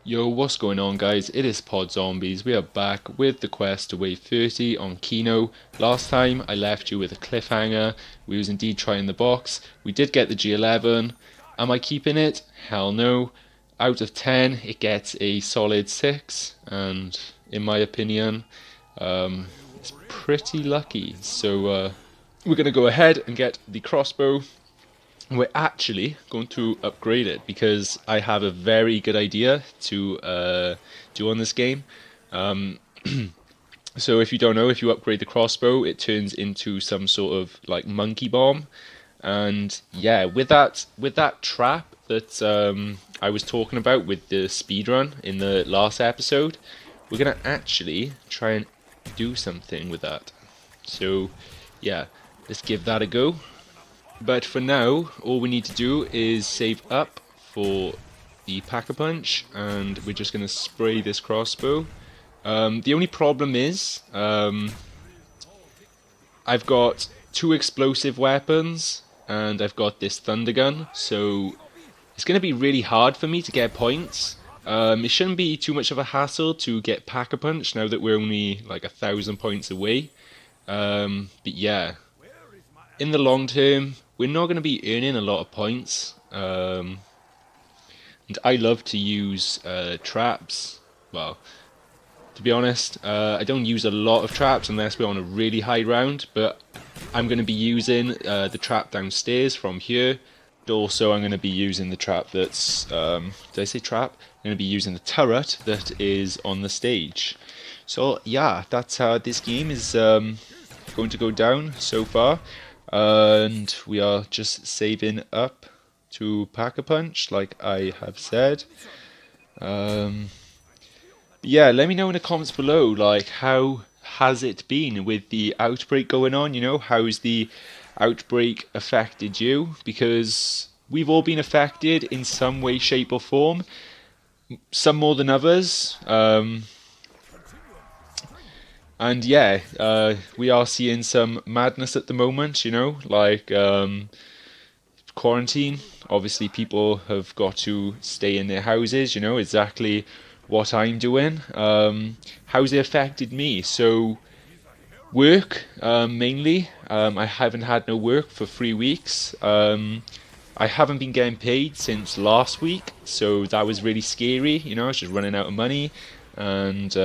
Yo, what's going on, guys? It is Pod Zombies. We are back with the quest to wave 30 on Kino. Last time I left you with a cliffhanger. We was indeed trying the box. We did get the G11. Am I keeping it? Hell no. Out of 10, it gets a solid 6, and in my opinion, it's pretty lucky. So we're gonna go ahead and get the crossbow. We're actually going to upgrade it because I have a very good idea to do on this game. So if you don't know, if you upgrade the crossbow, it turns into some sort of like monkey bomb. And yeah, with that trap that I was talking about with the speedrun in the last episode, we're gonna actually try and do something with that. So yeah, let's give that a go. But for now, all we need to do is save up for the Pack-a-Punch, and we're just going to spray this crossbow. The only problem is, I've got two explosive weapons, and I've got this thunder gun, so it's going to be really hard for me to get points. It shouldn't be too much of a hassle to get Pack-a-Punch now that we're only like 1,000 points away. But yeah, in the long term, we're not going to be earning a lot of points. And I love to use traps. Well, to be honest, I don't use a lot of traps unless we're on a really high round, but I'm going to be using the trap downstairs from here. Also, I'm going to be using the trap that's... did I say trap? I'm going to be using the turret that is on the stage. So yeah, that's how this game is going to go down so far. And we are just saving up to Pack-a-Punch, like I have said. Yeah, let me know in the comments below, like, how has it been with the outbreak going on? You know, how's the outbreak affected you? Because we've all been affected in some way, shape, or form. Some more than others. And yeah, we are seeing some madness at the moment, you know, like quarantine. Obviously, people have got to stay in their houses, you know, exactly what I'm doing. How's it affected me? So, work, mainly. I haven't had no work for 3 weeks. I haven't been getting paid since last week, so that was really scary. You know, I was just running out of money, and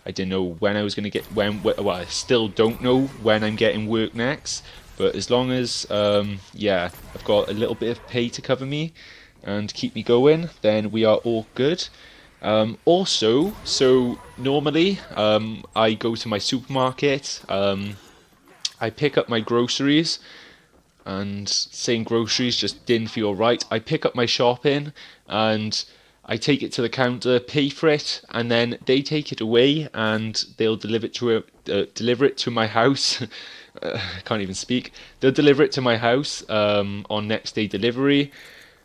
I didn't know when I was going to get well, I still don't know when I'm getting work next. But as long as yeah, I've got a little bit of pay to cover me and keep me going, then we are all good. Also, so normally I go to my supermarket. I pick up my groceries, and saying groceries just didn't feel right. I pick up my shopping and I take it to the counter, pay for it, and then they take it away and they'll deliver it to my house. I can't even speak. They'll deliver it to my house on next day delivery.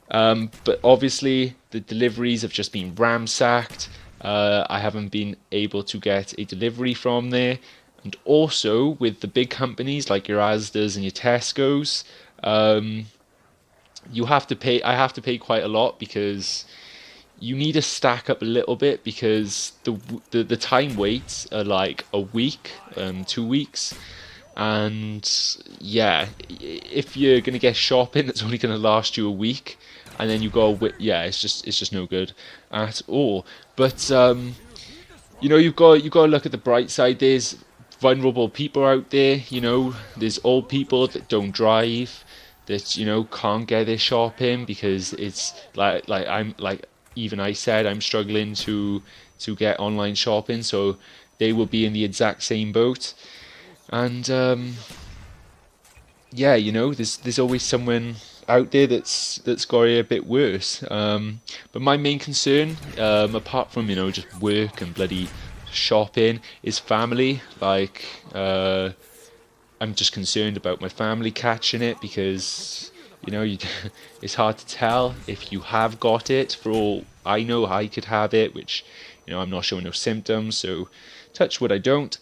But obviously the deliveries have just been ramsacked. I haven't been able to get a delivery from there. And also with the big companies like your Asda's and your Tesco's, you have to pay. I have to pay quite a lot because you need to stack up a little bit because the time waits are like a week, 2 weeks, and yeah, if you're gonna get shopping that's only gonna last you a week, and then you go, yeah, it's just no good at all. But you know, you've got to look at the bright side. There's vulnerable people out there. You know, there's old people that don't drive, that you know can't get their shopping because it's like I'm like even I said I'm struggling to get online shopping, so they will be in the exact same boat. And yeah, you know, there's always someone out there that's got it a bit worse. But my main concern, apart from you know just work and bloody shopping, is family. Like, I'm just concerned about my family catching it because you know it's hard to tell if you have got it. For all I know, I could have it, which you know I'm not showing no symptoms, so touch wood I don't.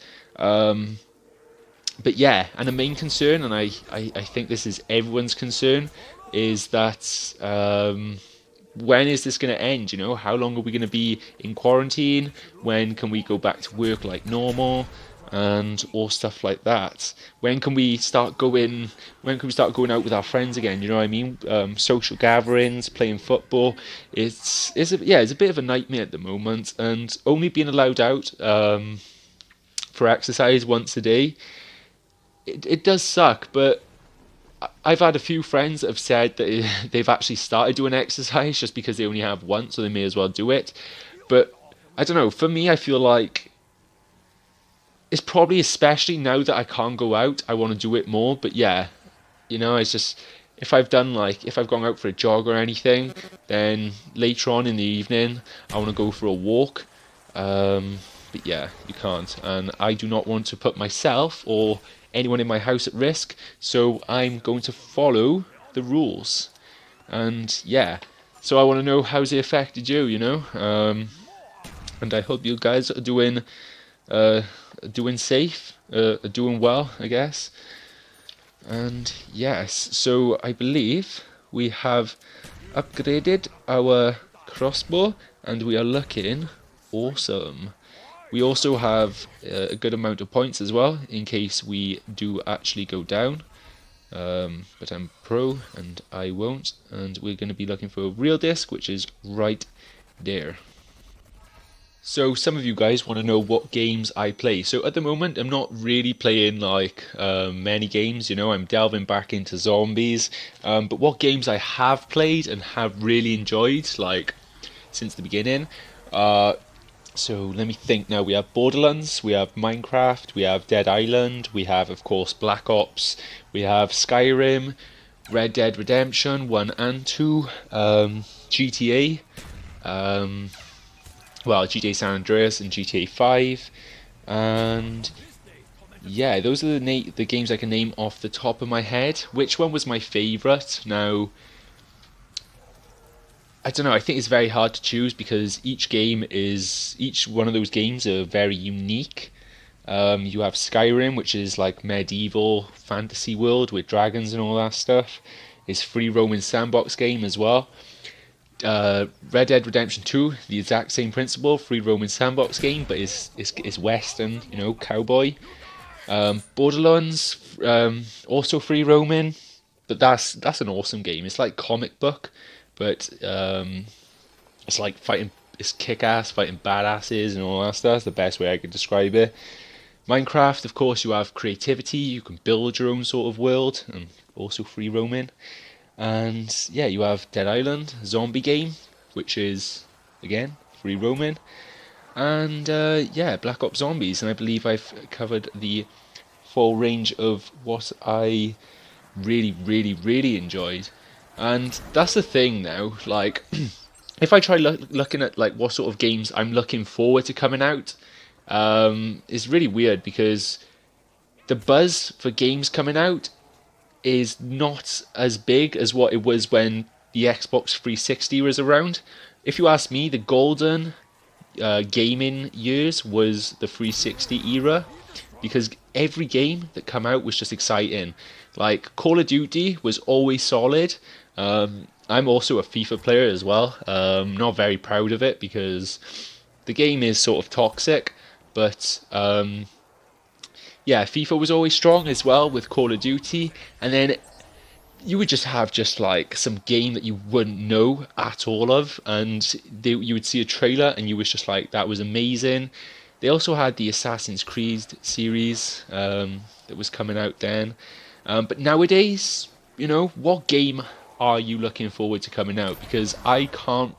But yeah, and the main concern, and I think this is everyone's concern, is that when is this going to end? You know, how long are we going to be in quarantine? When can we go back to work like normal? And all stuff like that. When can we start going? When can we start going out with our friends again? You know what I mean? Social gatherings, playing football. It's a bit of a nightmare at the moment, and only being allowed out for exercise once a day. It does suck, but I've had a few friends that have said that they've actually started doing exercise just because they only have one, so they may as well do it. But I don't know. For me, I feel like it's probably, especially now that I can't go out, I want to do it more. But yeah, it's just, if I've gone out for a jog or anything, then later on in the evening I want to go for a walk. But yeah, you can't, and I do not want to put myself or anyone in my house at risk, so I'm going to follow the rules. And yeah, so I want to know how's it affected you, and I hope you guys are uh, doing safe, doing well, I guess. And yes, so I believe we have upgraded our crossbow, and we are looking awesome. We also have a good amount of points as well, in case we do actually go down. But I'm pro, and I won't. And we're going to be looking for a real disc, which is right there. So some of you guys want to know what games I play. So at the moment, I'm not really playing like many games. I'm delving back into zombies. But what games I have played and have really enjoyed, like since the beginning. So let me think now. We have Borderlands, we have Minecraft, we have Dead Island, we have, of course, Black Ops, we have Skyrim, Red Dead Redemption 1 and 2, GTA, GTA San Andreas and GTA 5, and yeah, those are the games I can name off the top of my head. Which one was my favourite? Now, I don't know. I think it's very hard to choose because each one of those games are very unique. You have Skyrim, which is like medieval fantasy world with dragons and all that stuff. It's free roaming sandbox game as well. Red Dead Redemption 2, the exact same principle, free roaming sandbox game, but is Western, cowboy. Borderlands, also free roaming, but that's an awesome game. It's like comic book, but it's like fighting, it's kick ass, fighting badasses and all that stuff. That's the best way I could describe it. Minecraft, of course, you have creativity. You can build your own sort of world, and also free roaming. And yeah, you have Dead Island, zombie game, which is again free roaming. And yeah, Black Ops Zombies, and I believe I've covered the full range of what I really, really, really enjoyed. And that's the thing now. Like, if I try looking at like what sort of games I'm looking forward to coming out, it's really weird because the buzz for games coming out is not as big as what it was when the Xbox 360 was around. If you ask me, the golden gaming years was the 360 era because every game that come out was just exciting. Like Call of Duty was always solid. I'm also a FIFA player as well. Not very proud of it because the game is sort of toxic, but yeah, FIFA was always strong as well with Call of Duty, and then you would just have just like some game that you wouldn't know at all of, and you would see a trailer and you was just like, that was amazing. They also had the Assassin's Creed series that was coming out then. But nowadays, what game are you looking forward to coming out? Because I can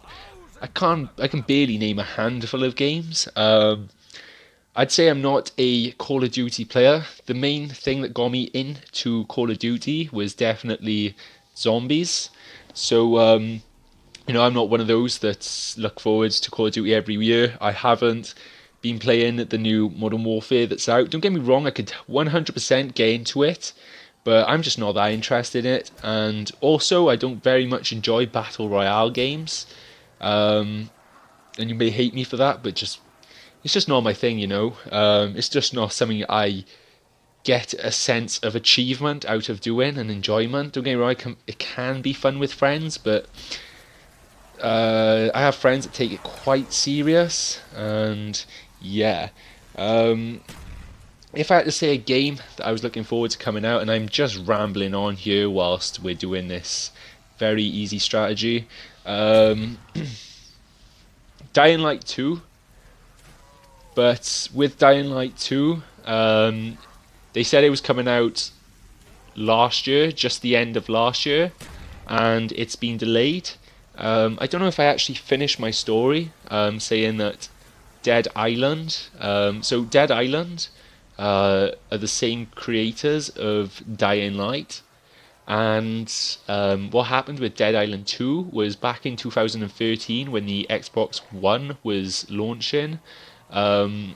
barely name a handful of games. I'd say I'm not a Call of Duty player. The main thing that got me into Call of Duty was definitely zombies. So, I'm not one of those that look forward to Call of Duty every year. I haven't been playing the new Modern Warfare that's out. Don't get me wrong, I could 100% get into it, but I'm just not that interested in it. And also, I don't very much enjoy Battle Royale games. And you may hate me for that, but it's just not my thing. It's just not something I get a sense of achievement out of doing and enjoyment. Don't get me wrong, it can be fun with friends, but I have friends that take it quite serious, and yeah. Um, if I had to say a game that I was looking forward to coming out, and I'm just rambling on here whilst we're doing this very easy strategy, Dying Light 2. But with Dying Light 2, they said it was coming out last year, just the end of last year, and it's been delayed. I don't know if I actually finished my story, saying that Dead Island. So Dead Island are the same creators of Dying Light. And what happened with Dead Island 2 was back in 2013 when the Xbox One was launching. Um,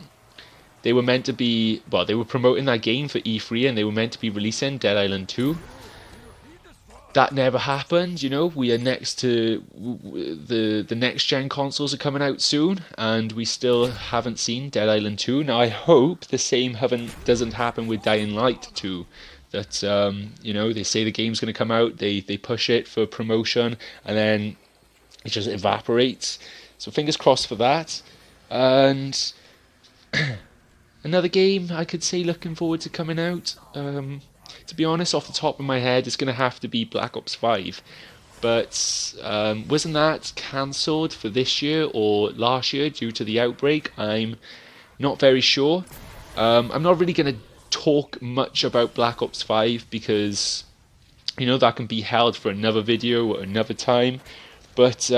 they were meant to be, well, they were promoting that game for E3 and they were meant to be releasing Dead Island 2. That never happened. We are next to the next gen consoles are coming out soon, and we still haven't seen Dead Island 2. Now I hope the same doesn't happen with Dying Light 2. That they say the game's going to come out, they push it for promotion, and then it just evaporates. So fingers crossed for that. And another game I could say looking forward to coming out. To be honest, off the top of my head, it's going to have to be Black Ops 5. But wasn't that cancelled for this year or last year due to the outbreak? I'm not very sure. I'm not really going to talk much about Black Ops 5 because that can be held for another video at another time. But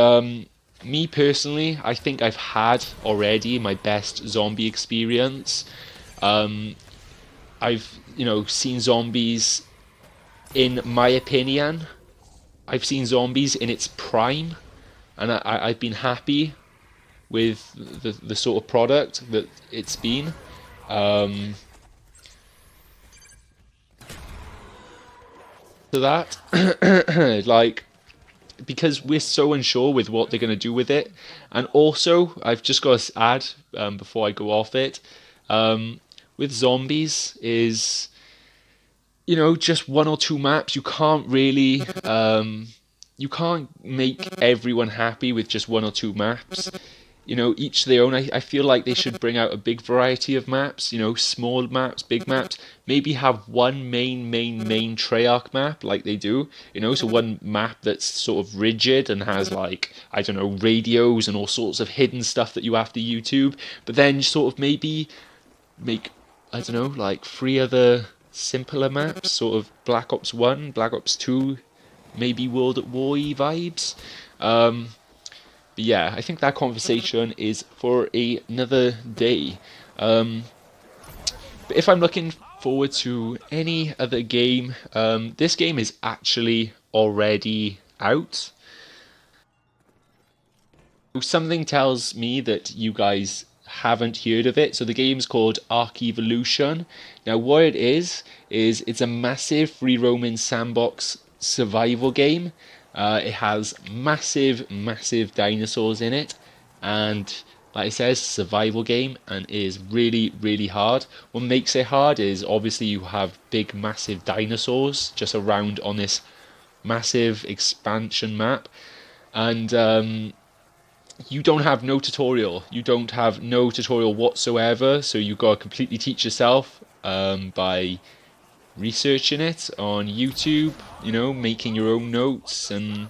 me personally, I think I've had already my best zombie experience. I've seen zombies, in my opinion, I've seen zombies in its prime, and I've been happy with the sort of product that it's been. To that, like, because we're so unsure with what they're going to do with it, and also I've just got to add before I go off it, with zombies is just one or two maps. You can't really you can't make everyone happy with just one or two maps. Each their own. I feel like they should bring out a big variety of maps, small maps, big maps. Maybe have one main Treyarch map like they do, so one map that's sort of rigid and has, like, I don't know, radios and all sorts of hidden stuff that you have to YouTube, but then sort of maybe make, I don't know, like 3 other simpler maps, sort of Black Ops 1, Black Ops 2, maybe World at War vibes. But yeah, I think that conversation is for another day. But if I'm looking forward to any other game, this game is actually already out. Something tells me that you guys haven't heard of it. So the game's called Ark Evolution. Now what it is it's a massive free roaming sandbox survival game. It has massive dinosaurs in it, and like it says, survival game, and it is really hard. What makes it hard is obviously you have big massive dinosaurs just around on this massive expansion map, and you don't have no tutorial. You don't have no tutorial whatsoever, so you gotta completely teach yourself by researching it on YouTube, making your own notes and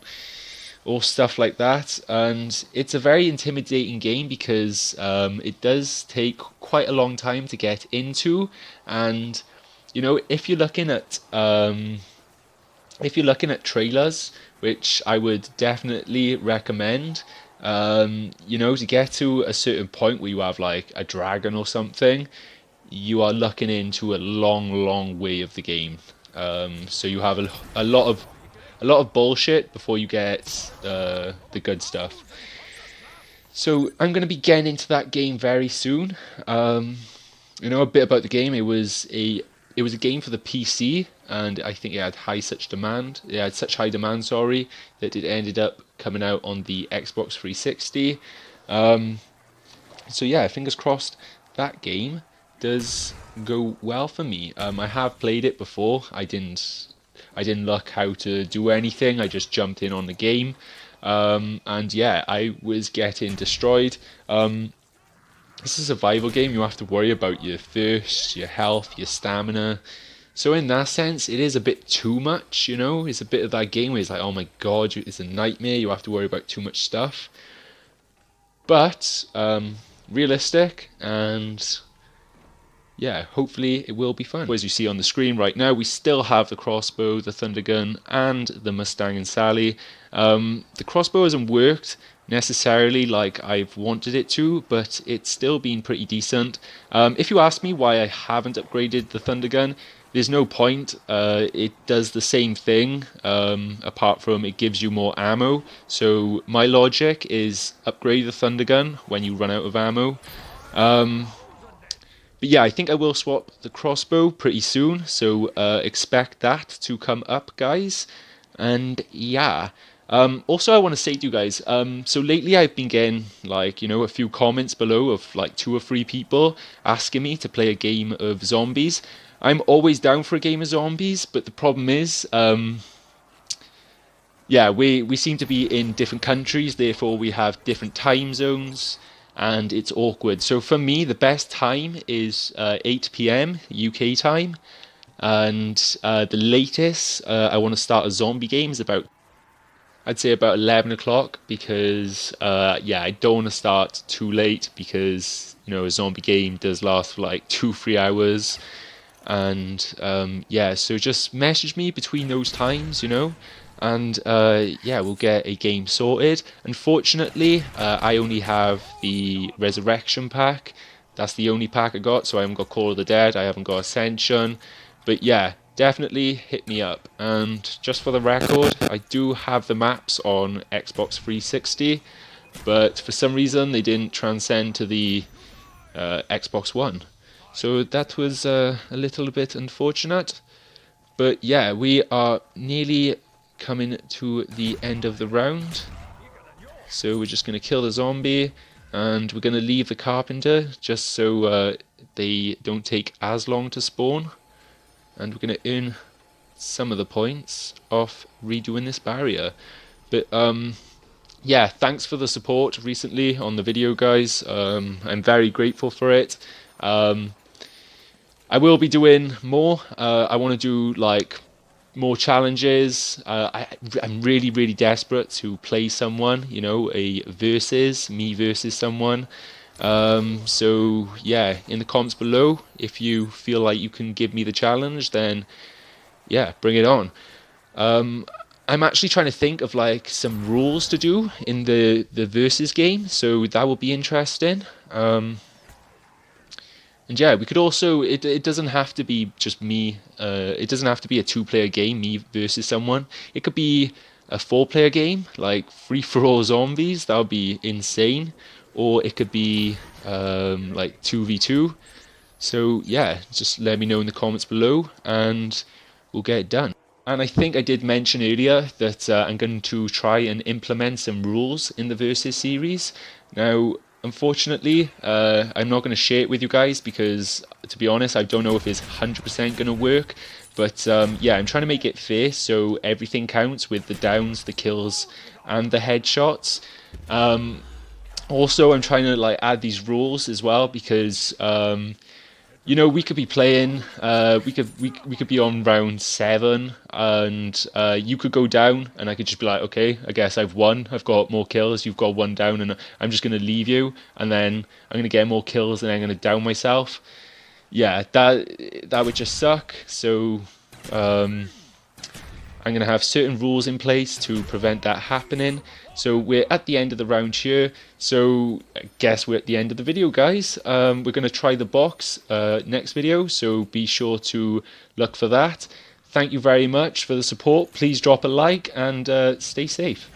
all stuff like that. And it's a very intimidating game because it does take quite a long time to get into. And if you're looking at trailers, which I would definitely recommend, to get to a certain point where you have like a dragon or something, you are looking into a long way of the game. So you have a lot of bullshit before you get the good stuff. So I'm going to be getting into that game very soon. A bit about the game. It was a game for the PC, and I think it had such high demand, sorry, that it ended up coming out on the Xbox 360. So yeah, fingers crossed that game does go well for me. I have played it before. I didn't look how to do anything. I just jumped in on the game. and yeah, I was getting destroyed. It's a survival game. You have to worry about your thirst, your health, your stamina. So in that sense, it is a bit too much, you know? It's a bit of that game where it's like, oh my god, it's a nightmare. You have to worry about too much stuff. But realistic, and yeah, hopefully it will be fun. As you see on the screen right now, we still have the crossbow, the thunder gun, and the Mustang and Sally. The crossbow hasn't worked necessarily like I've wanted it to, but it's still been pretty decent. If you ask me why I haven't upgraded the thunder gun, there's no point. It does the same thing, apart from it gives you more ammo. So my logic is upgrade the thunder gun when you run out of ammo. But yeah, I think I will swap the crossbow pretty soon, so expect that to come up, guys. And yeah, also I want to say to you guys, so lately I've been getting like, you know, a few comments below of like 2 or 3 people asking me to play a game of zombies. I'm always down for a game of zombies, but the problem is, yeah, we seem to be in different countries, therefore we have different time zones, and it's awkward. So for me, the best time is 8 p.m. UK time, and the latest I want to start a zombie game is about, I'd say about 11 o'clock, because yeah, I don't want to start too late, because you know a zombie game does last for like 2-3 hours. And yeah, so just message me between those times, you know, and yeah, we'll get a game sorted. Unfortunately, I only have the Resurrection pack. That's the only pack I got, so I haven't got Call of the Dead, I haven't got Ascension. But yeah, definitely hit me up. And just for the record, I do have the maps on Xbox 360, but for some reason they didn't transcend to the Xbox One. So that was a little bit unfortunate. But yeah, we are nearly coming to the end of the round. So we're just going to kill the zombie, and we're going to leave the carpenter just so they don't take as long to spawn. And we're going to earn some of the points off redoing this barrier. But yeah, thanks for the support recently on the video, guys. I'm very grateful for it. I will be doing more. I want to do like more challenges. I'm really desperate to play someone, you know, a versus, me versus someone. So yeah, in the comments below, if you feel like you can give me the challenge, then yeah, bring it on. I'm actually trying to think of like some rules to do in the versus game, so that will be interesting. And yeah, we could also, it doesn't have to be just me, it doesn't have to be a 2-player game, me versus someone. It could be a 4-player game, like free-for-all zombies, that would be insane. Or it could be like 2v2. So yeah, just let me know in the comments below, and we'll get it done. And I think I did mention earlier that I'm going to try and implement some rules in the Versus series. Now, unfortunately, I'm not going to share it with you guys because, to be honest, I don't know if it's 100% going to work. But yeah, I'm trying to make it fair so everything counts with the downs, the kills, and the headshots. Also, I'm trying to like add these rules as well because you know, we could be playing, we could be on round 7, and you could go down, and I could just be like, okay, I guess I've won. I've got more kills. You've got 1 down, and I'm just gonna leave you, and then I'm gonna get more kills, and I'm gonna down myself. Yeah, that would just suck. So I'm going to have certain rules in place to prevent that happening. So we're at the end of the round here. So I guess we're at the end of the video, guys. We're going to try the box next video, so be sure to look for that. Thank you very much for the support. Please drop a like and stay safe.